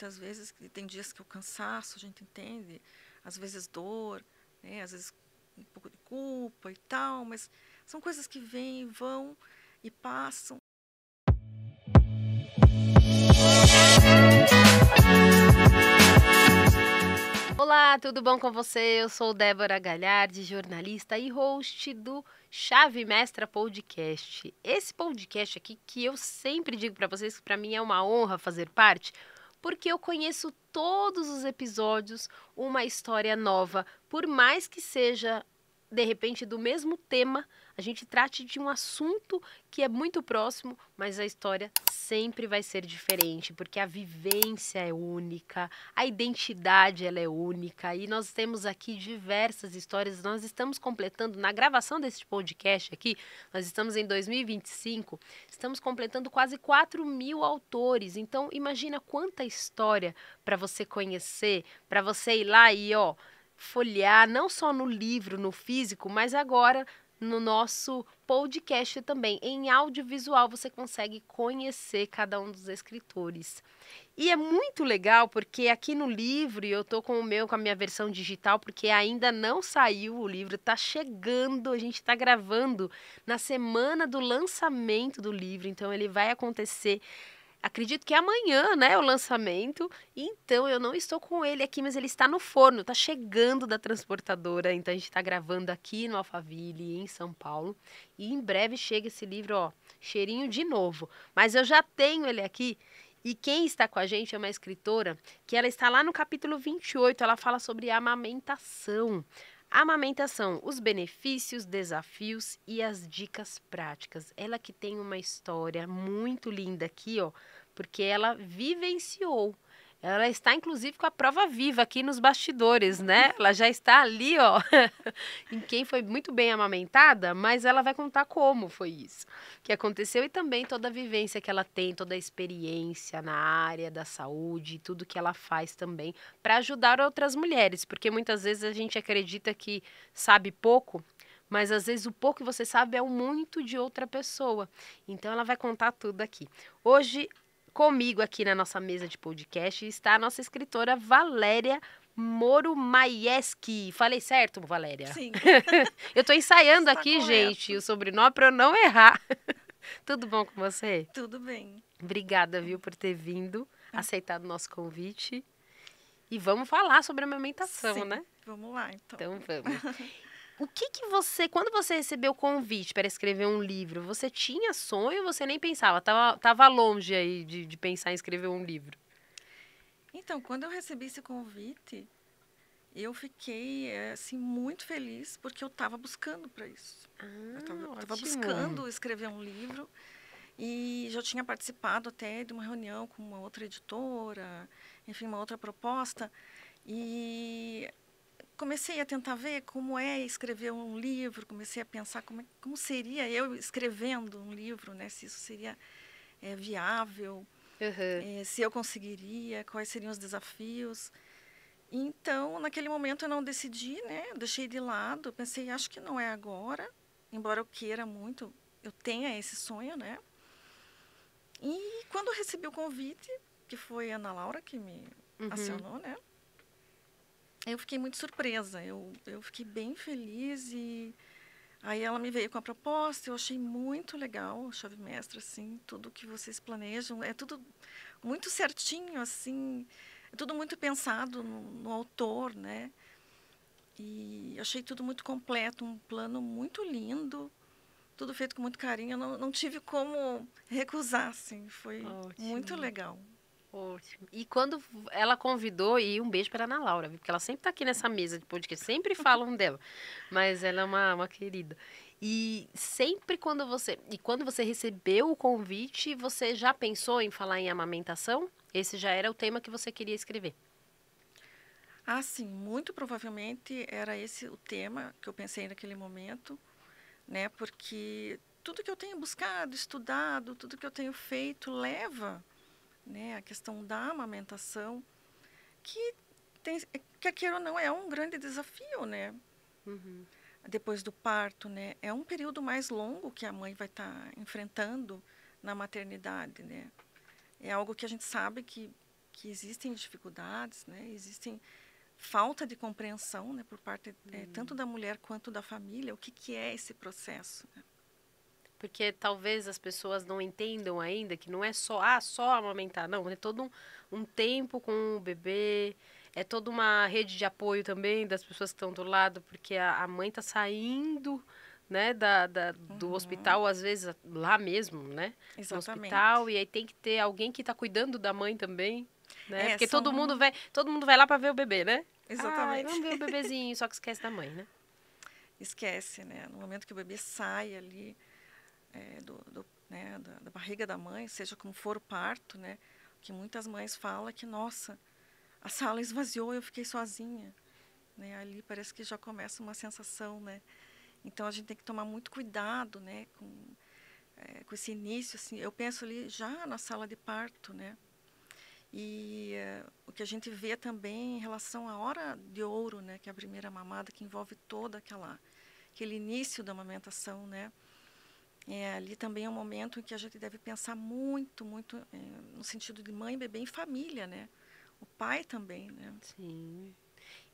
muitas vezes, que tem dias que o cansaço, a gente entende, às vezes dor, né? Às vezes um pouco de culpa e tal, mas são coisas que vêm e vão e passam. Olá, tudo bom com você? Eu sou Débora Galhardi, jornalista e host do Chave Mestra Podcast. Esse podcast aqui que eu sempre digo para vocês que para mim é uma honra fazer parte, porque eu conheço todos os episódios uma história nova, por mais que seja de repente do mesmo tema, a gente trate de um assunto que é muito próximo, mas a história sempre vai ser diferente, porque a vivência é única, a identidade ela é única e nós temos aqui diversas histórias. Nós estamos completando, na gravação desse podcast aqui, nós estamos em 2025, estamos completando quase 4.000 autores. Então, imagina quanta história para você conhecer, para você ir lá e, folhear, não só no livro, no físico, mas agora no nosso podcast também. Em audiovisual você consegue conhecer cada um dos escritores. E é muito legal porque aqui no livro, e eu tô com a minha versão digital, porque ainda não saiu o livro, tá chegando, a gente tá gravando na semana do lançamento do livro, então ele vai acontecer. Acredito que é amanhã, né, o lançamento. Então eu não estou com ele aqui, mas ele está no forno, está chegando da transportadora. Então a gente está gravando aqui no Alphaville, em São Paulo. E em breve chega esse livro, cheirinho de novo. Mas eu já tenho ele aqui. E quem está com a gente é uma escritora que ela está lá no capítulo 28. Ela fala sobre amamentação. Amamentação, os benefícios, desafios e as dicas práticas. Ela que tem uma história muito linda aqui, porque ela vivenciou. Ela está, inclusive, com a prova viva aqui nos bastidores, né? Ela já está ali, em quem foi muito bem amamentada, mas ela vai contar como foi isso que aconteceu e também toda a vivência que ela tem, toda a experiência na área da saúde, tudo que ela faz também para ajudar outras mulheres, porque muitas vezes a gente acredita que sabe pouco, mas às vezes o pouco que você sabe é o muito de outra pessoa. Então ela vai contar tudo aqui. Hoje, comigo aqui na nossa mesa de podcast está a nossa escritora Valéria Moro Maieski. Falei certo, Valéria? Sim. Eu estou ensaiando Está aqui, correto. gente, o sobrenome para eu não errar. Tudo bom com você? Tudo bem. Obrigada, viu, por ter vindo, aceitado o nosso convite. E vamos falar sobre a amamentação, Sim, né? vamos lá, então. Então vamos. O que você, quando você recebeu o convite para escrever um livro, você tinha sonho ou você nem pensava? Tava longe aí de pensar em escrever um livro? Então, quando eu recebi esse convite, eu fiquei, assim, muito feliz, porque eu estava buscando para isso. Eu estava Ótimo. buscando escrever um livro e já tinha participado até de uma reunião com uma outra editora, enfim, uma outra proposta. E comecei a tentar ver como é escrever um livro, comecei a pensar como seria eu escrevendo um livro, né? Se isso seria viável, Uhum. se eu conseguiria, quais seriam os desafios. Então, naquele momento eu não decidi, né? Eu deixei de lado, pensei, acho que não é agora, embora eu queira muito, eu tenha esse sonho, né? E quando eu recebi o convite, que foi a Ana Laura que me acionou, né? Eu fiquei muito surpresa, eu fiquei bem feliz e aí ela me veio com a proposta, eu achei muito legal, a Chave Mestra, assim, tudo que vocês planejam, é tudo muito certinho, assim, é tudo muito pensado no autor, né? E achei tudo muito completo, um plano muito lindo, tudo feito com muito carinho, eu não tive como recusar, assim, foi muito Ótimo. legal. Ótimo. E quando ela convidou, e um beijo para Ana Laura, viu? Porque ela sempre tá aqui nessa mesa de podcast, sempre falam dela, mas ela é uma querida. E sempre quando você recebeu o convite, você já pensou em falar em amamentação? Esse já era o tema que você queria escrever. Ah, sim, muito provavelmente era esse o tema que eu pensei naquele momento, né? Porque tudo que eu tenho buscado, estudado, tudo que eu tenho feito leva, né, a questão da amamentação, que quer queira ou não, é um grande desafio, né? Uhum. Depois do parto, né? É um período mais longo que a mãe vai estar enfrentando na maternidade, né? É algo que a gente sabe que que existem dificuldades, né? Existem falta de compreensão, né, por parte tanto da mulher quanto da família, o que é esse processo, né? Porque talvez as pessoas não entendam ainda que não é só amamentar, não, é todo um tempo com o bebê, é toda uma rede de apoio também das pessoas que estão do lado, porque a mãe está saindo, né, do Uhum, hospital, às vezes lá mesmo, né, no hospital, exatamente. e aí tem que ter alguém que está cuidando da mãe também, né, É, porque são... todo mundo vai lá para ver o bebê, né? Ai, Exatamente. vamos ver o bebezinho, só que esquece da mãe, né? Esquece, né? No momento que o bebê sai ali né, da barriga da mãe, seja como for o parto, né? Que muitas mães falam é que, nossa, a sala esvaziou, eu fiquei sozinha, né? Ali parece que já começa uma sensação, né? Então a gente tem que tomar muito cuidado, né? Com esse início, assim. Eu penso ali já na sala de parto, né? E o que a gente vê também em relação à hora de ouro, né? Que é a primeira mamada, que envolve toda aquele início da amamentação, né? Ali também é um momento em que a gente deve pensar muito, muito no sentido de mãe, bebê e família, né? O pai também, né? Sim.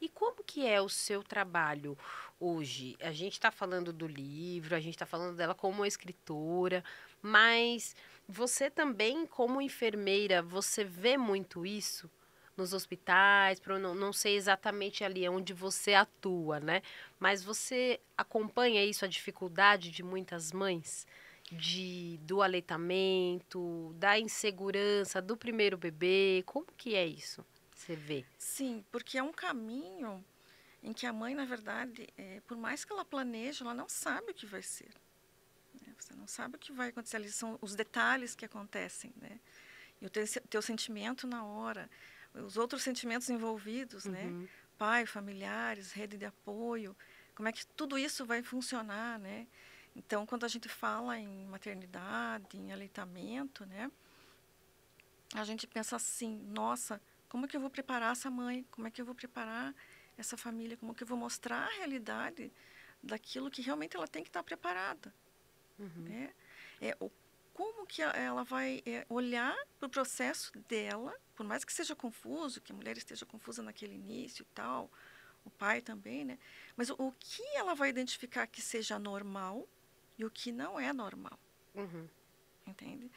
E como que é o seu trabalho hoje? A gente está falando do livro, a gente está falando dela como escritora, mas você também, como enfermeira, você vê muito isso nos hospitais? Não sei exatamente ali onde você atua, né? Mas você acompanha isso, a dificuldade de muitas mães? Do aleitamento, da insegurança do primeiro bebê, como que é isso? Você vê? Sim, porque é um caminho em que a mãe, na verdade, por mais que ela planeje, ela não sabe o que vai ser, né? Você não sabe o que vai acontecer ali, são os detalhes que acontecem, né? E o teu sentimento na hora, os outros sentimentos envolvidos, né? Uhum. Pai, familiares, rede de apoio, como é que tudo isso vai funcionar, né? Então, quando a gente fala em maternidade, em aleitamento, né? A gente pensa assim, nossa, como é que eu vou preparar essa mãe? Como é que eu vou preparar essa família? Como é que eu vou mostrar a realidade daquilo que realmente ela tem que estar preparada, Uhum. né? Como que ela vai olhar para o processo dela, por mais que seja confuso, que a mulher esteja confusa naquele início e tal, o pai também, né? Mas o que ela vai identificar que seja normal e o que não é normal, Uhum. entende?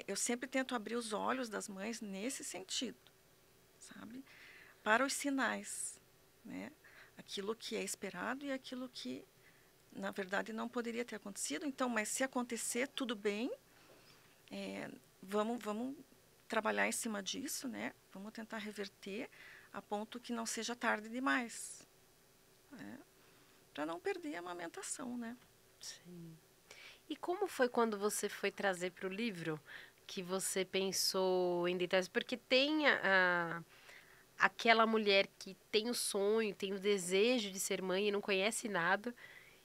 Eu sempre tento abrir os olhos das mães nesse sentido, sabe? Para os sinais, né? Aquilo que é esperado e aquilo que, na verdade, não poderia ter acontecido. Então, mas se acontecer, tudo bem, vamos trabalhar em cima disso, né? Vamos tentar reverter a ponto que não seja tarde demais, né? Para não perder a amamentação, né? Sim. E como foi quando você foi trazer para o livro que você pensou em detalhes? Porque tem aquela mulher que tem o sonho, tem o desejo de ser mãe e não conhece nada.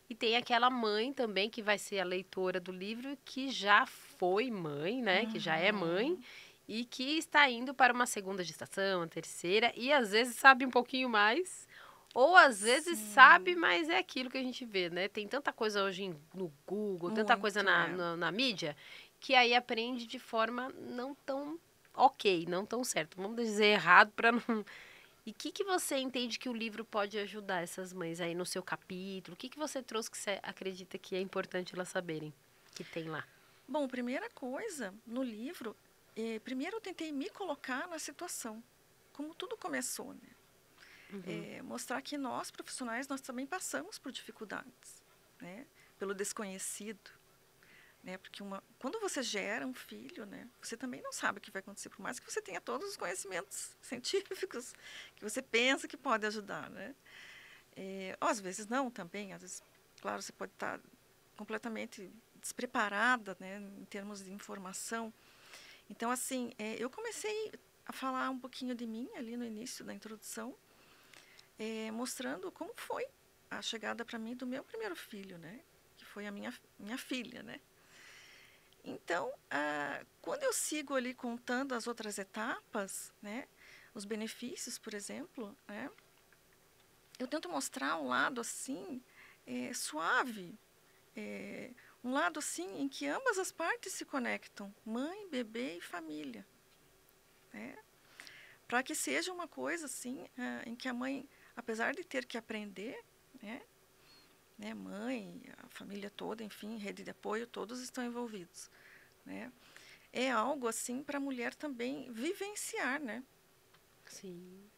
E tem aquela mãe também que vai ser a leitora do livro que já foi mãe, né? Que já é mãe Uhum. e que está indo para uma segunda gestação, uma terceira, e às vezes sabe um pouquinho mais, ou às vezes sabe, Sim, mas é aquilo que a gente vê, né? Tem tanta coisa hoje no Google, tanta coisa muito é. na mídia, que aí aprende de forma não tão ok, não tão certo. Vamos dizer errado para não. E o que você entende que o livro pode ajudar essas mães aí no seu capítulo? O que você trouxe que você acredita que é importante elas saberem que tem lá? Bom, primeira coisa, no livro, primeiro eu tentei me colocar na situação, como tudo começou, né? Uhum, Mostrar que nós, profissionais, nós também passamos por dificuldades, né? Pelo desconhecido, né? Porque quando você gera um filho, né? Você também não sabe o que vai acontecer, por mais que você tenha todos os conhecimentos científicos que você pensa que pode ajudar, né? Ou às vezes não também, às vezes, claro, você pode estar completamente despreparada, né? Em termos de informação. Então, assim, eu comecei a falar um pouquinho de mim ali no início da introdução, mostrando como foi a chegada para mim do meu primeiro filho, né? Que foi a minha filha, né? Então, quando eu sigo ali contando as outras etapas, né? Os benefícios, por exemplo, né? Eu tento mostrar um lado assim, suave, um lado assim em que ambas as partes se conectam, mãe, bebê e família, né? para que seja uma coisa assim, em que a mãe, apesar de ter que aprender, mãe, a família toda, enfim, rede de apoio, todos estão envolvidos, né? É algo assim para a mulher também vivenciar, né? Sim.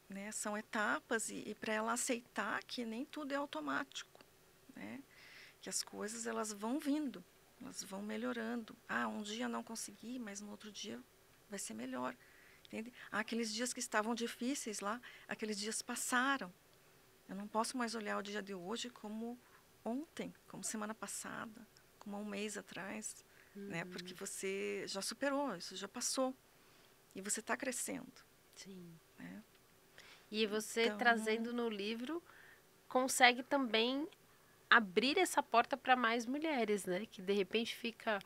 Né? São etapas e para ela aceitar que nem tudo é automático, né? Que as coisas elas vão vindo, elas vão melhorando. Ah, um dia não consegui, mas no outro dia vai ser melhor. Entende? Aqueles dias que estavam difíceis lá, aqueles dias passaram. Eu não posso mais olhar o dia de hoje como ontem, como semana passada, como há um mês atrás, né? Porque você já superou, isso já passou e você está crescendo, Sim. né? E você Então, trazendo no livro consegue também abrir essa porta para mais mulheres, né? Que de repente fica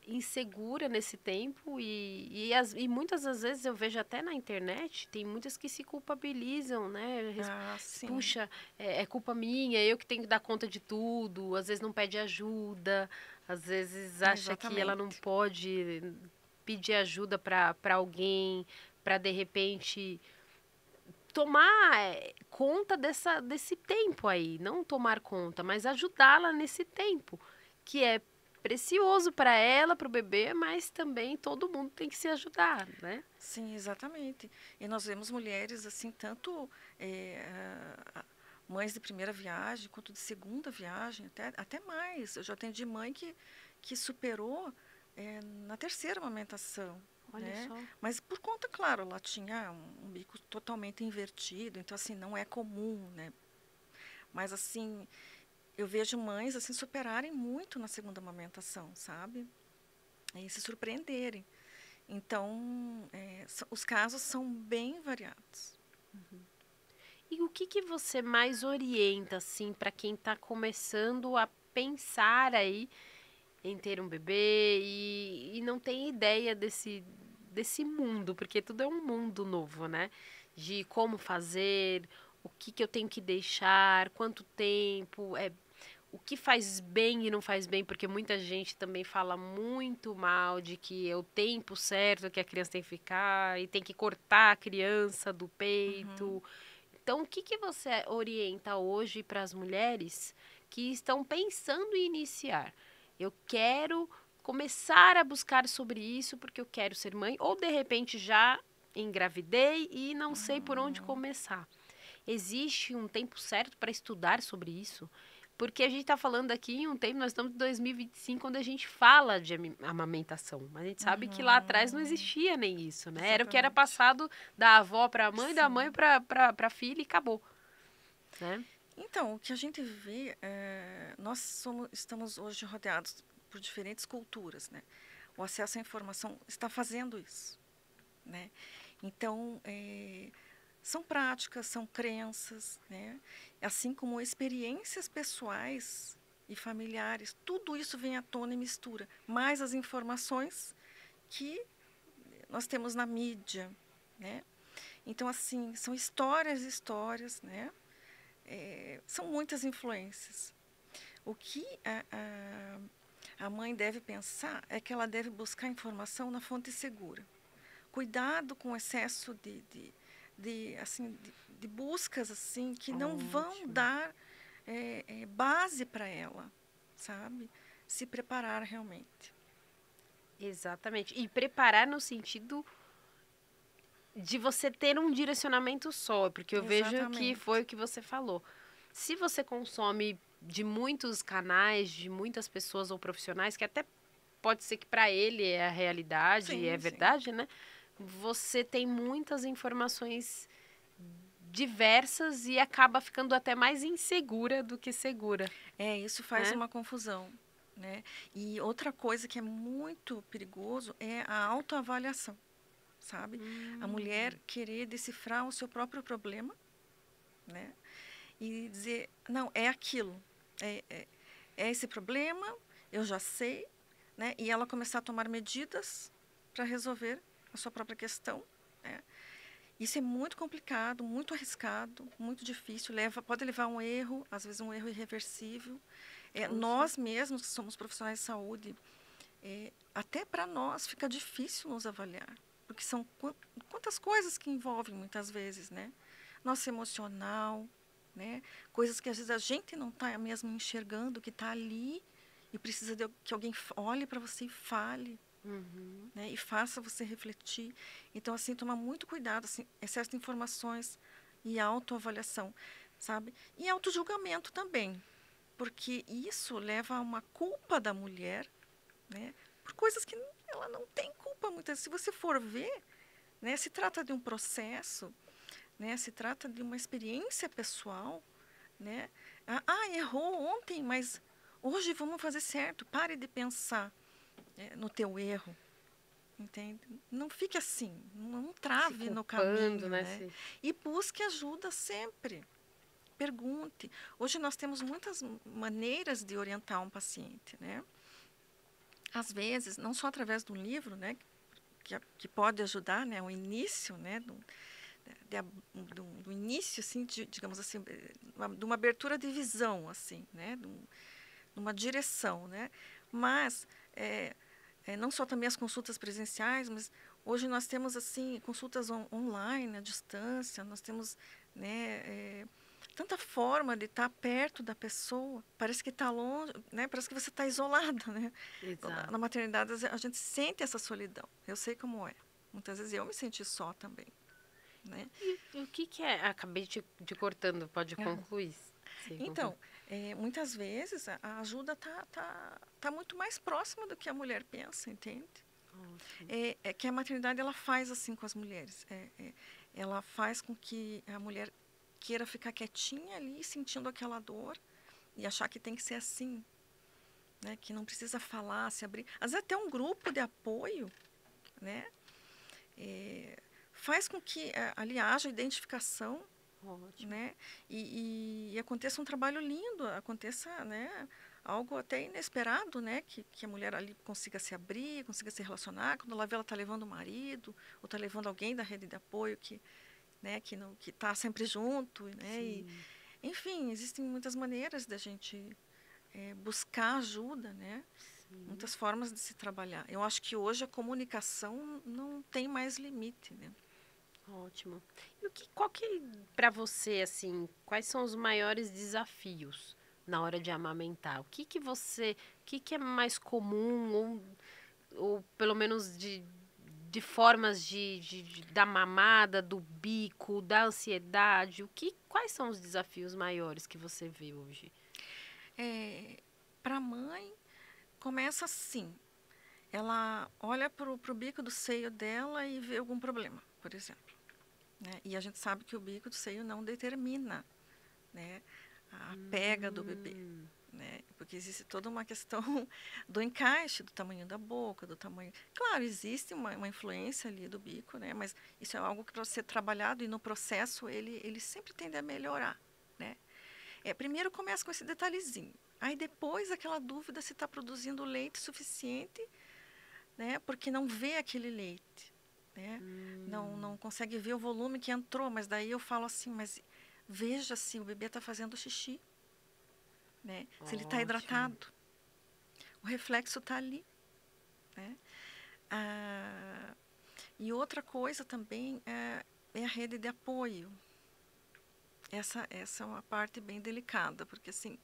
insegura nesse tempo e muitas das vezes eu vejo até na internet, tem muitas que se culpabilizam, né? sim, Puxa, é culpa minha, eu que tenho que dar conta de tudo, às vezes não pede ajuda, às vezes acha que ela não exatamente. pode pedir ajuda para alguém, para de repente tomar conta desse tempo aí, não tomar conta, mas ajudá-la nesse tempo, que é precioso para ela, para o bebê, mas também todo mundo tem que se ajudar, né? Sim, exatamente. E nós vemos mulheres assim, tanto eh, ah, mães de primeira viagem, quanto de segunda viagem, até mais. Eu já atendi mãe que superou na terceira amamentação, Olha né? só. Mas por conta, claro, ela tinha um bico totalmente invertido, então assim, não é comum, né? Mas assim, eu vejo mães assim superarem muito na segunda amamentação, sabe? E se surpreenderem. Então, os casos são bem variados. E o que você mais orienta, assim, para quem está começando a pensar aí em ter um bebê e não tem ideia desse mundo, porque tudo é um mundo novo, né? De como fazer, o que eu tenho que deixar, quanto tempo, o que faz bem e não faz bem, porque muita gente também fala muito mal de que é o tempo certo que a criança tem que ficar e tem que cortar a criança do Uhum. peito. Então, o que você orienta hoje para as mulheres que estão pensando em iniciar? Eu quero começar a buscar sobre isso porque eu quero ser mãe, ou de repente já engravidei e não sei por onde Uhum. começar. Existe um tempo certo para estudar sobre isso? Porque a gente está falando aqui em um tempo, nós estamos em 2025, onde a gente fala de amamentação. Mas a gente sabe que lá atrás não Uhum. existia nem isso, né? Era o que era Exatamente. passado da avó para a mãe, da mãe Sim. para a filha e acabou, né? Então, o que a gente vê, nós estamos hoje rodeados por diferentes culturas, né? O acesso à informação está fazendo isso, né? Então, são práticas, são crenças, né? Assim como experiências pessoais e familiares, tudo isso vem à tona e mistura, mais as informações que nós temos na mídia, né? Então, assim, são histórias e histórias, né? São muitas influências. O que a mãe deve pensar é que ela deve buscar informação na fonte segura. Cuidado com o excesso de buscas assim que não vão Ótimo. dar base para ela, sabe? Se preparar realmente. Exatamente. E preparar no sentido de você ter um direcionamento só, porque eu vejo que foi Exatamente. o que você falou. Se você consome de muitos canais, de muitas pessoas ou profissionais, que até pode ser que para ele é a realidade, é Sim, sim. verdade, né? Você tem muitas informações diversas e acaba ficando até mais insegura do que segura, Isso faz né? uma confusão, né? E outra coisa que é muito perigoso é a autoavaliação, sabe? A mulher Hum, querer decifrar o seu próprio problema, né? E dizer, não, é aquilo, é, é, é esse problema, eu já sei, né? E ela começar a tomar medidas para resolver a sua própria questão, né? Isso é muito complicado, muito arriscado, muito difícil, pode levar a um erro, às vezes um erro irreversível. com Nós certeza. mesmos, que somos profissionais de saúde, até para nós fica difícil nos avaliar, porque são quantas coisas que envolvem muitas vezes, né? Nosso emocional, né? Coisas que às vezes a gente não está mesmo enxergando, que está ali e precisa que alguém olhe para você e fale, né? E faça você refletir. Então, assim, tomar muito cuidado, assim, excesso de informações e autoavaliação, sabe? E autojulgamento também, porque isso leva a uma culpa da mulher, né? Por coisas que ela não tem culpa muitas. Se você for ver, né? Se trata de um processo, né? Se trata de uma experiência pessoal, né? Errou ontem, mas hoje vamos fazer certo. Pare de pensar, no teu erro, entende? Não fique assim, não Se trave no culpando, caminho, né? né? E busque ajuda sempre. Pergunte. Hoje nós temos muitas maneiras de orientar um paciente, né? Às vezes, não só através de um livro, né? Que pode ajudar, né? O início, né? Do início, assim, digamos assim, de uma abertura de visão, assim, né? De uma direção, né? Mas não só também as consultas presenciais, mas hoje nós temos assim consultas online, à distância, nós temos, né, tanta forma de estar perto da pessoa. Parece que está longe, né? Parece que você está isolada, né? Exato. Na maternidade a gente sente essa solidão. Eu sei como é. Muitas vezes eu me senti só também, né? E o que é? Acabei te cortando, pode concluir. Sim, concluir. Então, muitas vezes a ajuda tá muito mais próxima do que a mulher pensa, entende? Ótimo. É que a maternidade ela faz assim com as mulheres. Ela faz com que a mulher queira ficar quietinha ali, sentindo aquela dor e achar que tem que ser assim, né? Que não precisa falar, se abrir. Às vezes até um grupo de apoio, né? Faz com que ali haja identificação, Ótimo. né? E aconteça um trabalho lindo, aconteça, né? Algo até inesperado, né? Que a mulher ali consiga se abrir, consiga se relacionar. Quando ela vê, ela está levando o marido, ou está levando alguém da rede de apoio né? Que está sempre junto, né? Sim. Enfim, existem muitas maneiras da gente buscar ajuda, né? Sim. Muitas formas de se trabalhar. Eu acho que hoje a comunicação não tem mais limite, né? Ótimo. E qual que para você assim, quais são os maiores desafios na hora de amamentar? O que é mais comum ou pelo menos de formas da mamada, do bico, da ansiedade? Quais são os desafios maiores que você vê hoje? Para a mãe, começa assim. Ela olha para o bico do seio dela e vê algum problema, por exemplo. Né? E a gente sabe que o bico do seio não determina, né, a pega do bebê. Né? Porque existe toda uma questão do encaixe, do tamanho da boca, do tamanho... Claro, existe uma influência ali do bico, né? Mas isso é algo que para ser trabalhado e no processo ele sempre tende a melhorar, né? Primeiro começa com esse detalhezinho. Aí depois aquela dúvida se está produzindo leite suficiente, né? Porque não vê aquele leite, né? Não consegue ver o volume que entrou, mas daí eu falo assim, mas veja se o bebê está fazendo xixi, né? Se ele está Ótimo. hidratado. O reflexo está ali, né? E outra coisa também é a rede de apoio. Essa é uma parte bem delicada, porque assim,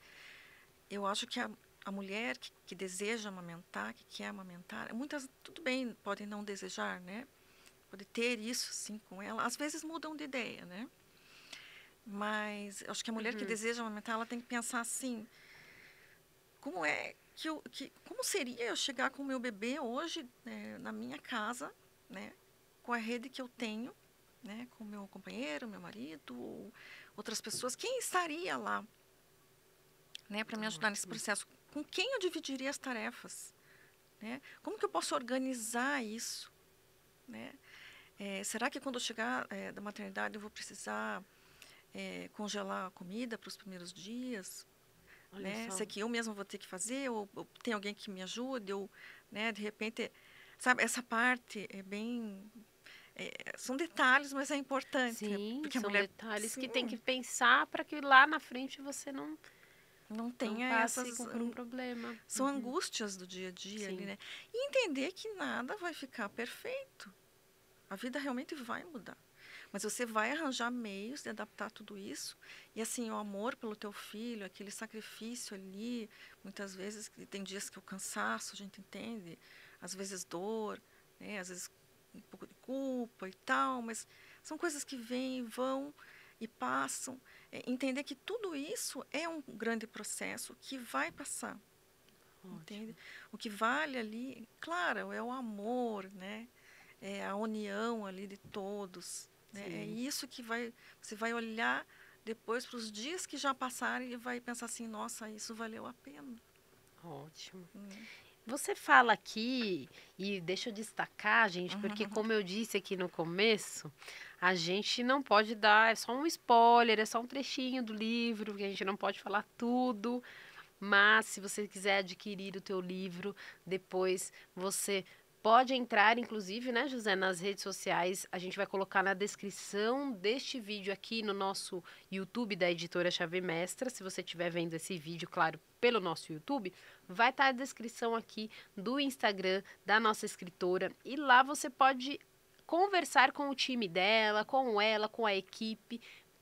eu acho que a mulher que deseja amamentar, que quer amamentar, muitas, tudo bem, podem não desejar, né? Pode ter isso, sim, com ela. Às vezes mudam de ideia, né? Mas acho que a mulher que deseja amamentar, ela tem que pensar assim, como é como seria eu chegar com o meu bebê hoje, né, na minha casa, né, com a rede que eu tenho, né, com o meu companheiro, meu marido, ou outras pessoas, quem estaria lá, né, para me ajudar nesse Ótimo. processo? Com quem eu dividiria as tarefas, né? Como que eu posso organizar isso, né? Será que quando eu chegar da maternidade eu vou precisar congelar a comida para os primeiros dias? Olha Né? só. Se é que eu mesma vou ter que fazer, ou tem alguém que me ajude, ou, né, de repente, sabe, essa parte é bem... são detalhes, mas é importante, né? Sim, Porque a são mulher, detalhes que sim, tem que pensar para que lá na frente você não não tenha passe essas... por um problema. São angústias do dia a dia ali, Sim. né? E entender que nada vai ficar perfeito, A vida realmente vai mudar. Mas você vai arranjar meios de adaptar tudo isso. E assim, o amor pelo teu filho, aquele sacrifício ali, muitas vezes, tem dias que o cansaço, a gente entende, às vezes dor, né? Às vezes um pouco de culpa e tal, mas são coisas que vêm e vão e passam. Entender que tudo isso é um grande processo que vai passar, entende? Ótimo. O que vale ali, claro, é o amor, né? É a união ali de todos, né? É Sim, isso que você vai olhar depois para os dias que já passaram e vai pensar assim, nossa, isso valeu a pena, ótimo. né? Você fala aqui, e deixa eu destacar, gente, porque como eu disse aqui no começo, a gente não pode dar, é só um spoiler, é só um trechinho do livro, que a gente não pode falar tudo, mas se você quiser adquirir o teu livro, depois você pode entrar, inclusive, né, José, nas redes sociais. A gente vai colocar na descrição deste vídeo aqui no nosso YouTube da Editora Chave Mestra. Se você estiver vendo esse vídeo, claro, pelo nosso YouTube, vai estar a descrição aqui do Instagram da nossa escritora. E lá você pode conversar com o time dela, com a equipe,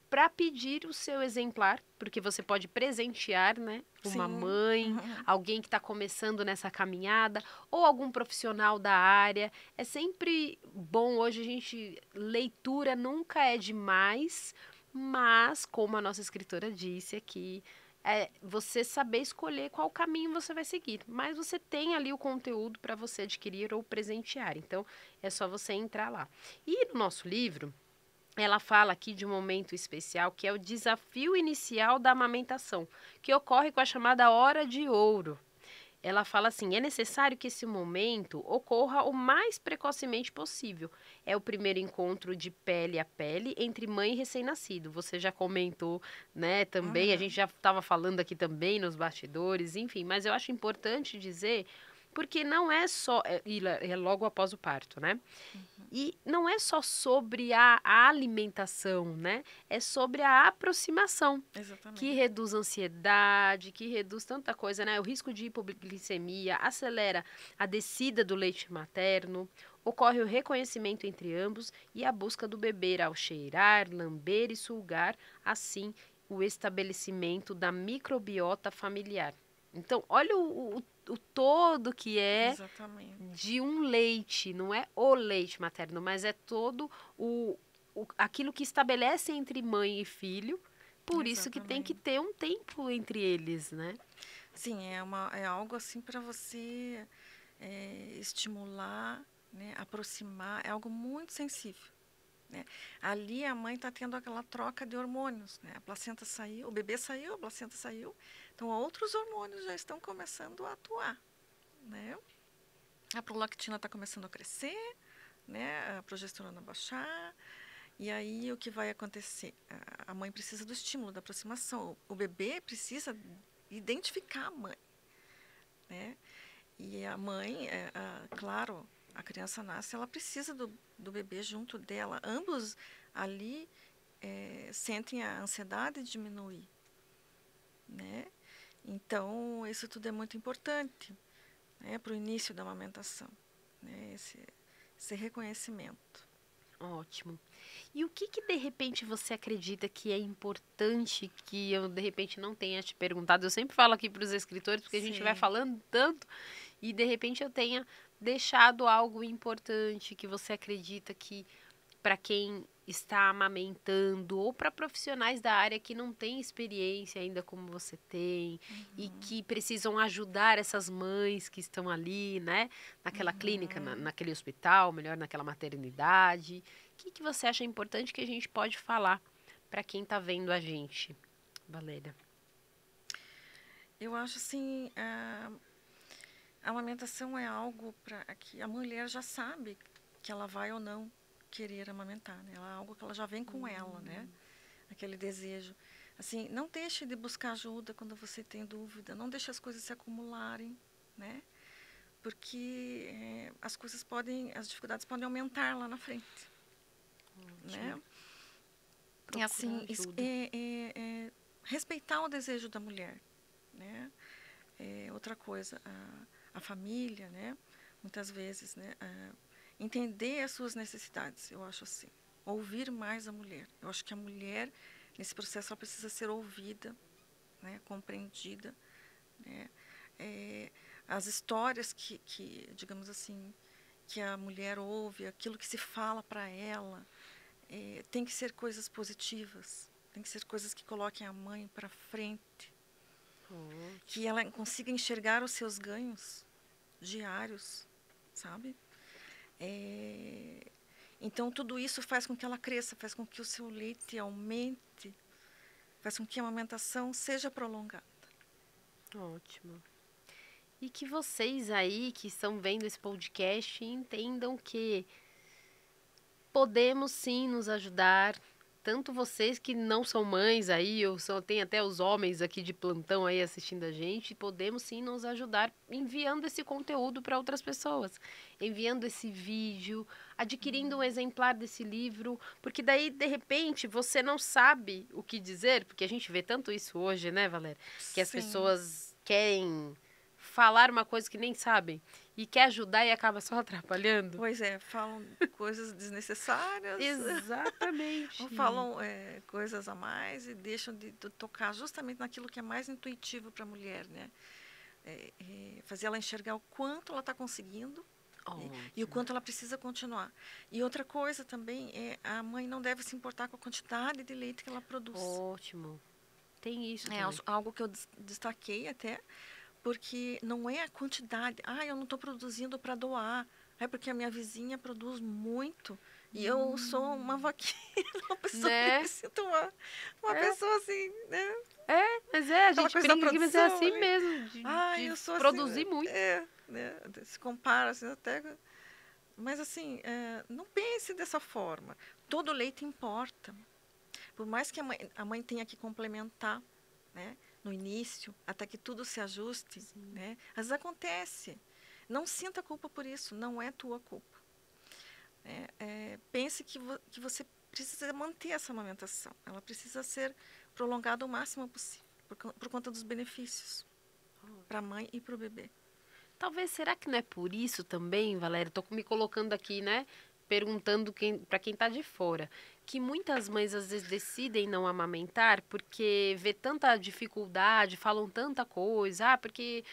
para pedir o seu exemplar, porque você pode presentear, né, uma Sim. mãe, alguém que está começando nessa caminhada, ou algum profissional da área. É sempre bom hoje a gente, leitura nunca é demais, mas como a nossa escritora disse aqui, é você saber escolher qual caminho você vai seguir. Mas você tem ali o conteúdo para você adquirir ou presentear. Então é só você entrar lá. E no nosso livro ela fala aqui de um momento especial que é o desafio inicial da amamentação, que ocorre com a chamada hora de ouro. Ela fala assim: é necessário que esse momento ocorra o mais precocemente possível. É o primeiro encontro de pele a pele entre mãe e recém-nascido. Você já comentou, né? Também, a gente já estava falando aqui também nos bastidores, enfim, mas eu acho importante dizer. Porque não é só. É logo após o parto, né? E não é só sobre a alimentação, né? É sobre a aproximação, que Exatamente. reduz a ansiedade, que reduz tanta coisa, né? O risco de hipoglicemia, acelera a descida do leite materno, ocorre o reconhecimento entre ambos e a busca do bebê ao cheirar, lamber e sulgar, assim o estabelecimento da microbiota familiar. Então, olha o todo que é Exatamente. de um leite, não é o leite materno, mas é todo aquilo que estabelece entre mãe e filho, por isso que tem que Exatamente. ter um tempo entre eles, né? Sim, é algo assim para você estimular, né, aproximar, é algo muito sensível. Né? Ali a mãe está tendo aquela troca de hormônios. Né? A placenta saiu, o bebê saiu, a placenta saiu. Então, outros hormônios já estão começando a atuar. Né? A prolactina está começando a crescer, né? A progesterona baixar. E aí, o que vai acontecer? A mãe precisa do estímulo, da aproximação. O bebê precisa identificar a mãe. Né? E a mãe, claro, a criança nasce, ela precisa do bebê junto dela. Ambos ali sentem a ansiedade diminuir, né? Então, isso tudo é muito importante, né, para o início da amamentação, né? Esse reconhecimento. Ótimo. E o que de repente você acredita que é importante que eu de repente não tenha te perguntado? Eu sempre falo aqui para os escritores porque a gente vai Sim. falando tanto e de repente eu tenha deixado algo importante que você acredita que para quem está amamentando ou para profissionais da área que não têm experiência ainda como você tem e que precisam ajudar essas mães que estão ali, né, naquela clínica, naquele hospital, melhor naquela maternidade. O que você acha importante que a gente pode falar para quem está vendo a gente, Valéria? Eu acho assim, a amamentação é algo para que a mulher já sabe que ela vai ou não querer amamentar, né? Ela é algo que ela já vem com ela, né? Aquele desejo. Assim, não deixe de buscar ajuda quando você tem dúvida, não deixe as coisas se acumularem, né? Porque as dificuldades podem aumentar lá na frente, Ótimo. né? E Procurar assim, ajuda. respeitar o desejo da mulher, né? Outra coisa, a família, né? Muitas vezes, né? entender as suas necessidades, eu acho assim. Ouvir mais a mulher. Eu acho que a mulher, nesse processo, ela precisa ser ouvida, né, compreendida, né? As histórias digamos assim, que a mulher ouve, aquilo que se fala para ela, tem que ser coisas positivas, tem que ser coisas que coloquem a mãe para frente, que ela consiga enxergar os seus ganhos diários, sabe? Então, tudo isso faz com que ela cresça, faz com que o seu leite aumente, faz com que a amamentação seja prolongada. Ótimo. E que vocês aí que estão vendo esse podcast entendam que podemos sim nos ajudar, tanto vocês que não são mães aí, ou tem até os homens aqui de plantão aí assistindo a gente, podemos sim nos ajudar enviando esse conteúdo para outras pessoas, enviando esse vídeo, adquirindo um exemplar desse livro, porque daí, de repente, você não sabe o que dizer, porque a gente vê tanto isso hoje, né, Valéria? Que as Sim. pessoas querem falar uma coisa que nem sabem e quer ajudar e acaba só atrapalhando. Pois é, falam coisas desnecessárias. Exatamente. Ou falam coisas a mais e deixam de tocar justamente naquilo que é mais intuitivo para a mulher, né? Fazer ela enxergar o quanto ela está conseguindo e o quanto ela precisa continuar. E outra coisa também a mãe não deve se importar com a quantidade de leite que ela produz. Ótimo. Tem isso também. Algo que eu destaquei até, porque não é a quantidade. Eu não estou produzindo para doar. É porque a minha vizinha produz muito e eu sou uma vaquinha, uma pessoa, né? me sinto uma pessoa assim, né? Mas a gente brinca aqui, mas é assim mesmo, de eu sou produzir assim, muito. Né? Se compara assim até... Mas assim, não pense dessa forma. Todo leite importa. Por mais que a mãe tenha que complementar, né? No início, até que tudo se ajuste, né? Às vezes acontece. Não sinta culpa por isso, não é tua culpa. Pense que você precisa manter essa amamentação. Ela precisa ser prolongada o máximo possível, por conta dos benefícios para a mãe e para o bebê. Talvez, será que não é por isso também, Valéria? Estou me colocando aqui, né? Perguntando para quem está de fora, que muitas mães às vezes decidem não amamentar porque vê tanta dificuldade, falam tanta coisa, porque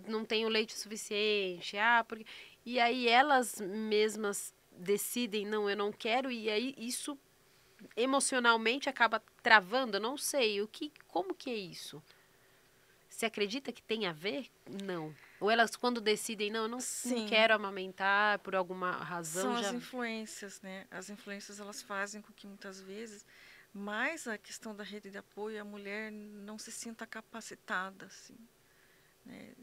não tem o leite suficiente, porque... E aí elas mesmas decidem, não, eu não quero, e aí isso emocionalmente acaba travando, eu não sei, como que é isso? Você acredita que tem a ver? Não. Ou elas, quando decidem, não, eu não quero amamentar por alguma razão, São as influências, né? As influências, elas fazem com que, muitas vezes, mais a questão da rede de apoio, a mulher não se sinta capacitada, assim, né?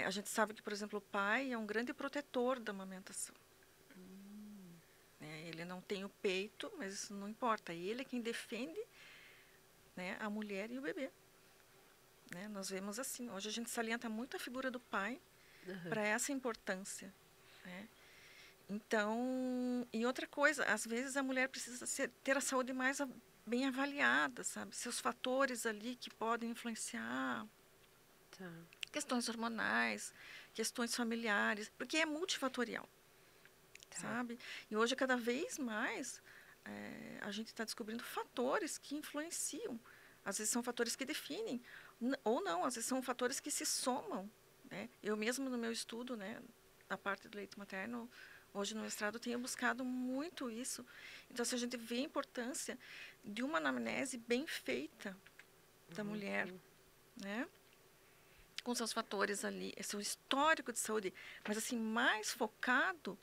A gente sabe que, por exemplo, o pai é um grande protetor da amamentação. Ele não tem o peito, mas isso não importa. Ele é quem defende, né, a mulher e o bebê. Né? Nós vemos assim, hoje a gente salienta muito a figura do pai para essa importância. Né? Então, e outra coisa, às vezes a mulher precisa ter a saúde mais bem avaliada, sabe? Seus fatores ali que podem influenciar. Tá. Questões hormonais, questões familiares, porque é multifatorial. Tá. Sabe? E hoje, cada vez mais, a gente está descobrindo fatores que influenciam. Às vezes são fatores que definem, ou não, às vezes são fatores que se somam. Né? Eu mesmo, no meu estudo, né, da parte do leite materno, hoje no mestrado, tenho buscado muito isso. Então, se a gente vê a importância de uma anamnese bem feita da mulher, né? Com seus fatores ali, seu histórico de saúde, mas assim, mais focado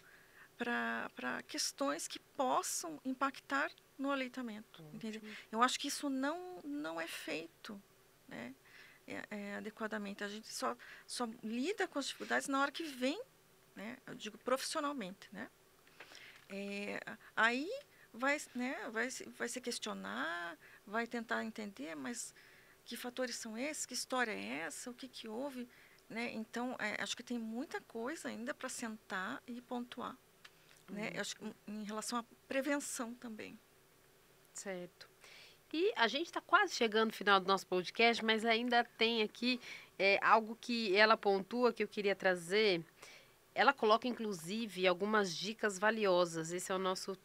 para questões que possam impactar no aleitamento. Entende? Eu acho que isso não é feito, né, adequadamente. A gente só lida com as dificuldades na hora que vem, né, eu digo profissionalmente. Né? Aí vai se questionar, vai tentar entender, mas que fatores são esses, que história é essa, o que houve. Né? Então, acho que tem muita coisa ainda para sentar e pontuar. Né? Eu acho que em relação à prevenção também. Certo. E a gente está quase chegando no final do nosso podcast, mas ainda tem aqui algo que ela pontua que eu queria trazer. ela coloca, inclusive, algumas dicas valiosas. Esse é o nosso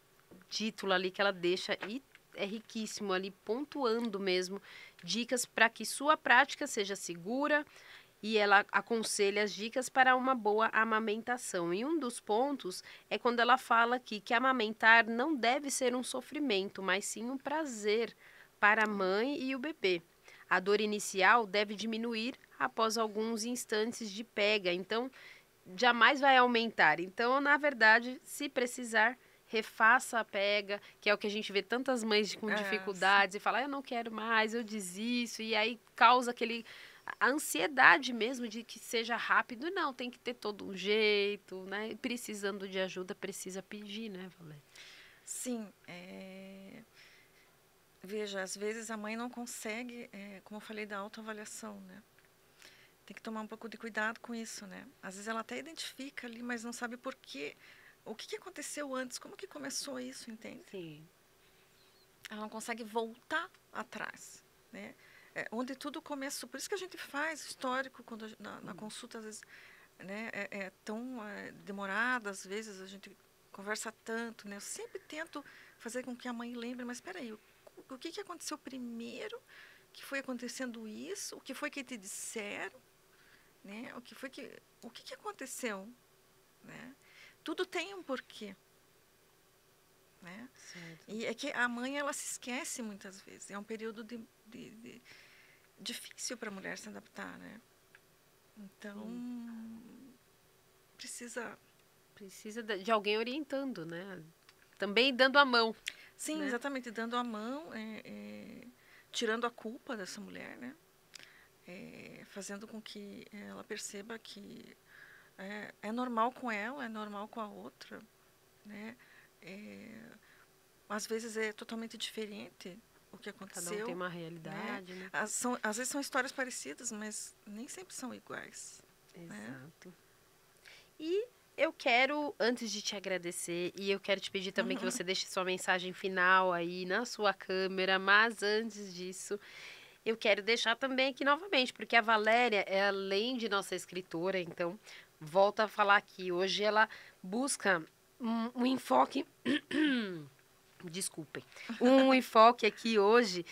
título ali que ela deixa e é riquíssimo ali, pontuando mesmo dicas para que sua prática seja segura e ela aconselha as dicas para uma boa amamentação. E um dos pontos é quando ela fala aqui que amamentar não deve ser um sofrimento, mas sim um prazer para a mãe e o bebê. A dor inicial deve diminuir após alguns instantes de pega, então jamais vai aumentar. Então, na verdade, se precisar, refaça a pega, que é o que a gente vê tantas mães com Sim. dificuldades e fala, eu não quero mais, eu desisto, e aí causa a ansiedade mesmo de que seja rápido. Não, tem que ter todo um jeito, né? E precisando de ajuda, precisa pedir, né, Valéria? Sim, veja, às vezes a mãe não consegue, como eu falei da autoavaliação, né? Tem que tomar um pouco de cuidado com isso, né? Às vezes ela até identifica ali, mas não sabe por quê. O que aconteceu antes? Como que começou isso, entende? Sim. Ela não consegue voltar atrás, né? Onde tudo começou. Por isso que a gente faz histórico quando na consulta, às vezes, né? É tão demorada, às vezes a gente conversa tanto, né? Eu sempre tento fazer com que a mãe lembre, mas espera aí, o que aconteceu primeiro? Que foi acontecendo isso? O que foi que te disseram? Né? O que aconteceu, né? Tudo tem um porquê, né? Certo. E é que a mãe ela se esquece muitas vezes. É um período difícil para a mulher se adaptar, né? Então Sim. precisa. Precisa de alguém orientando, né? Também dando a mão, Sim, né? exatamente, dando a mão, tirando a culpa dessa mulher, né? Fazendo com que ela perceba que é normal com ela, é normal com a outra, né? É, às vezes é totalmente diferente o que Cada um tem aconteceu, uma né? realidade, né? Às vezes são histórias parecidas, mas nem sempre são iguais, né? Exato. E eu quero, antes de te agradecer, e eu quero te pedir também que você deixe sua mensagem final aí na sua câmera, mas antes disso, eu quero deixar também aqui novamente, porque a Valéria é além de nossa escritora, então, volta a falar aqui, hoje ela busca um enfoque, desculpem, um enfoque aqui hoje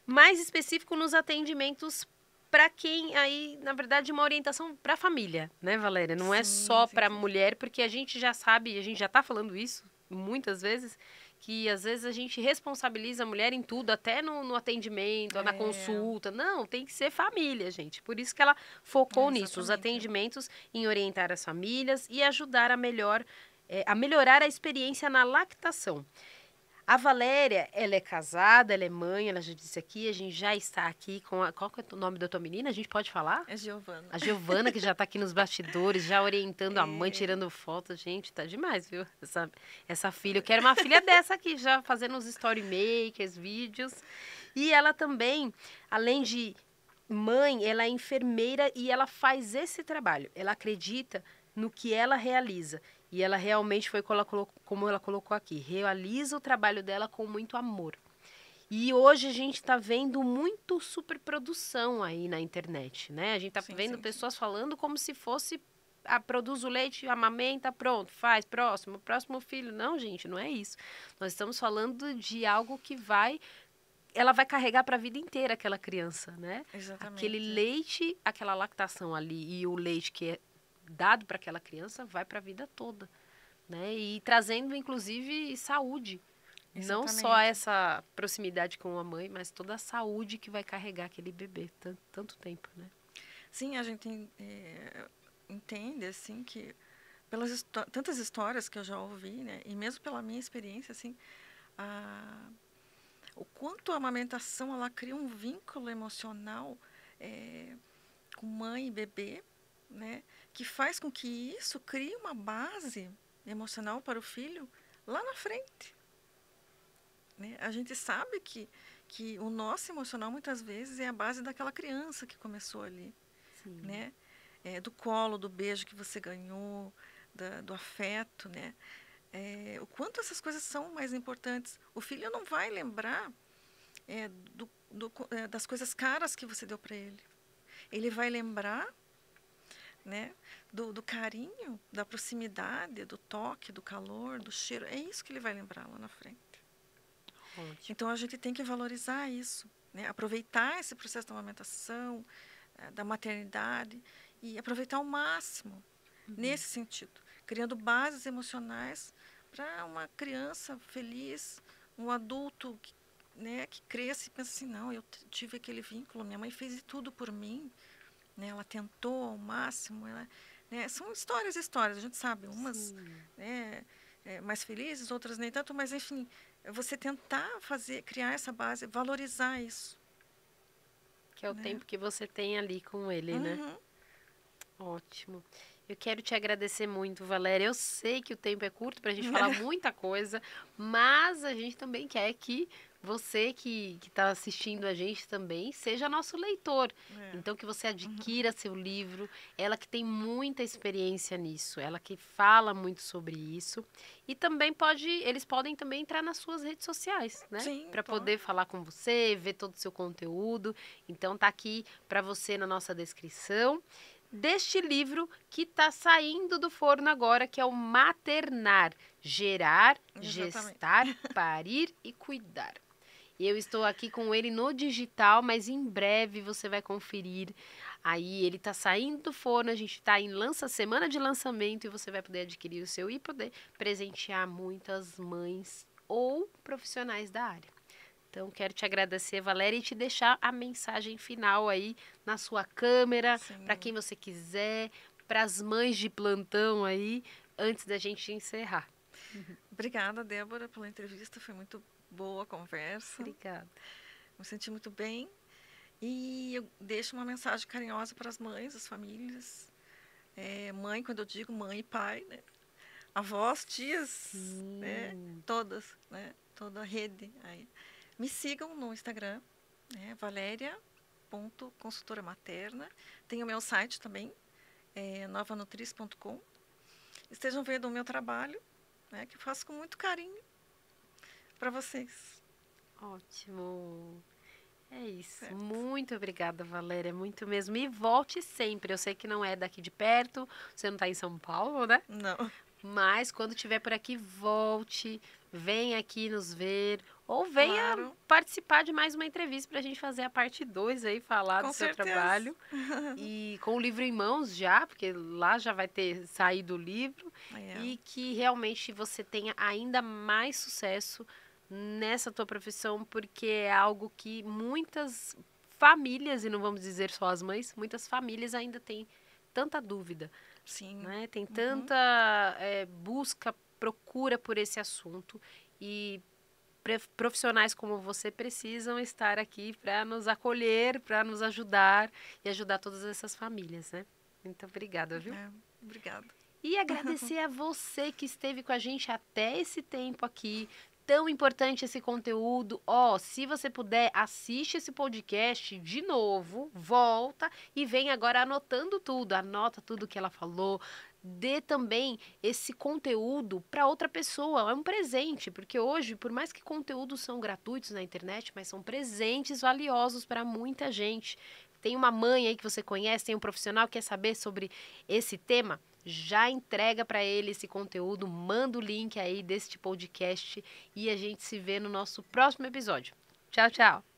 mais específico nos atendimentos para quem aí, na verdade, uma orientação para a família, né, Valéria? Não é Sim, só sim, para a sim, sim. mulher, porque a gente já sabe, a gente já está falando isso muitas vezes, que às vezes a gente responsabiliza a mulher em tudo, até no atendimento, na É, consulta. Não, tem que ser família, gente. Por isso que ela focou nisso, os exatamente. atendimentos em orientar as famílias e ajudar a melhorar a experiência na lactação. A Valéria, ela é casada, ela é mãe, ela já disse aqui, a gente já está aqui com a... Qual que é o nome da tua menina? A gente pode falar? É Giovana. A Giovana, que já está aqui nos bastidores, já orientando a mãe, É, tirando foto. Gente, tá demais, viu? Essa filha. Eu quero uma filha dessa aqui, já fazendo os story makers, vídeos. E ela também, além de mãe, ela é enfermeira e ela faz esse trabalho. Ela acredita no que ela realiza. E ela realmente foi como ela colocou aqui, realiza o trabalho dela com muito amor. E hoje a gente está vendo muito superprodução aí na internet, né? A gente está sim, vendo sim, sim. pessoas falando como se fosse produz o leite, amamenta, pronto, faz, próximo filho. Não, gente, não é isso. Nós estamos falando de algo que ela vai carregar para a vida inteira aquela criança, né? Aquele Exatamente. leite, aquela lactação ali e o leite que é dado para aquela criança vai para a vida toda, né? E trazendo inclusive saúde, não só Exatamente. essa proximidade com a mãe, mas toda a saúde que vai carregar aquele bebê tanto tempo, né? Sim, a gente entende, assim, que tantas histórias que eu já ouvi, né? E mesmo pela minha experiência, assim, a, o quanto a amamentação, ela cria um vínculo emocional com mãe e bebê, né? Que faz com que isso crie uma base emocional para o filho lá na frente, né? A gente sabe que o nosso emocional, muitas vezes, é a base daquela criança que começou ali, Sim, né? Do colo, do beijo que você ganhou, do afeto, né? O quanto essas coisas são mais importantes. O filho não vai lembrar das coisas caras que você deu para ele. Ele vai lembrar né? Do carinho, da proximidade, do toque, do calor, do cheiro. É isso que ele vai lembrar lá na frente. Ótimo. Então, a gente tem que valorizar isso, né? Aproveitar esse processo da amamentação, da maternidade, e aproveitar ao máximo nesse sentido, criando bases emocionais para uma criança feliz, um adulto que, né, que cresce e pensa assim, não, eu tive aquele vínculo, minha mãe fez de tudo por mim, né, ela tentou ao máximo, né, são histórias, a gente sabe, umas, né, mais felizes, outras nem tanto, mas enfim, você tentar criar essa base, valorizar isso. Que é o Né? tempo que você tem ali com ele, né? Uhum. Ótimo. Eu quero te agradecer muito, Valéria. Eu sei que o tempo é curto para a gente falar muita coisa, mas a gente também quer que você que está assistindo a gente também seja nosso leitor. É. Então, que você adquira seu livro. Ela que tem muita experiência nisso, ela que fala muito sobre isso. E também eles podem também entrar nas suas redes sociais, né? Sim, Para pode. poder falar com você, ver todo o seu conteúdo. Então, tá aqui para você na nossa descrição deste livro que está saindo do forno agora, que é o Maternar, Gerar, Exatamente. Gestar, Parir e Cuidar. Eu estou aqui com ele no digital, mas em breve você vai conferir. Aí ele está saindo do forno, a gente está em semana de lançamento e você vai poder adquirir o seu e poder presentear muitas mães ou profissionais da área. Então, quero te agradecer, Valéria, e te deixar a mensagem final aí na sua câmera, para quem você quiser, para as mães de plantão aí, antes da gente encerrar. Obrigada, Débora, pela entrevista. Foi muito boa a conversa. Obrigada. Me senti muito bem. E eu deixo uma mensagem carinhosa para as mães, as famílias. Mãe, quando eu digo mãe e pai, né? Avós, tias, né? Todas, né? Toda a rede aí. Me sigam no Instagram, né? Valéria.consultora materna. Tem o meu site também, novanutris.com. Estejam vendo o meu trabalho, né? Que eu faço com muito carinho para vocês. Ótimo. É isso. Certo. Muito obrigada, Valéria. Muito mesmo. E volte sempre. Eu sei que não é daqui de perto. Você não está em São Paulo, né? Não. Mas quando estiver por aqui, volte. Venha aqui nos ver. Ou venha Claro. participar de mais uma entrevista para a gente fazer a parte 2 aí, falar Com do seu certeza. trabalho. E com o livro em mãos já, porque lá já vai ter saído o livro. E que realmente você tenha ainda mais sucesso nessa tua profissão, porque é algo que muitas famílias, e não vamos dizer só as mães, muitas famílias ainda têm tanta dúvida. Sim. Né? Tem tanta busca, procura por esse assunto e profissionais como você precisam estar aqui para nos acolher, para nos ajudar e ajudar todas essas famílias, né? Muito obrigada, viu? Obrigada. E agradecer a você que esteve com a gente até esse tempo aqui. Tão importante esse conteúdo. Se você puder, assiste esse podcast de novo, volta e vem agora anotando tudo. Anota tudo que ela falou. Dê também esse conteúdo para outra pessoa. É um presente, porque hoje, por mais que conteúdos são gratuitos na internet, mas são presentes valiosos para muita gente. Tem uma mãe aí que você conhece, tem um profissional que quer saber sobre esse tema? Já entrega para ele esse conteúdo, manda o link aí deste podcast e a gente se vê no nosso próximo episódio. Tchau, tchau!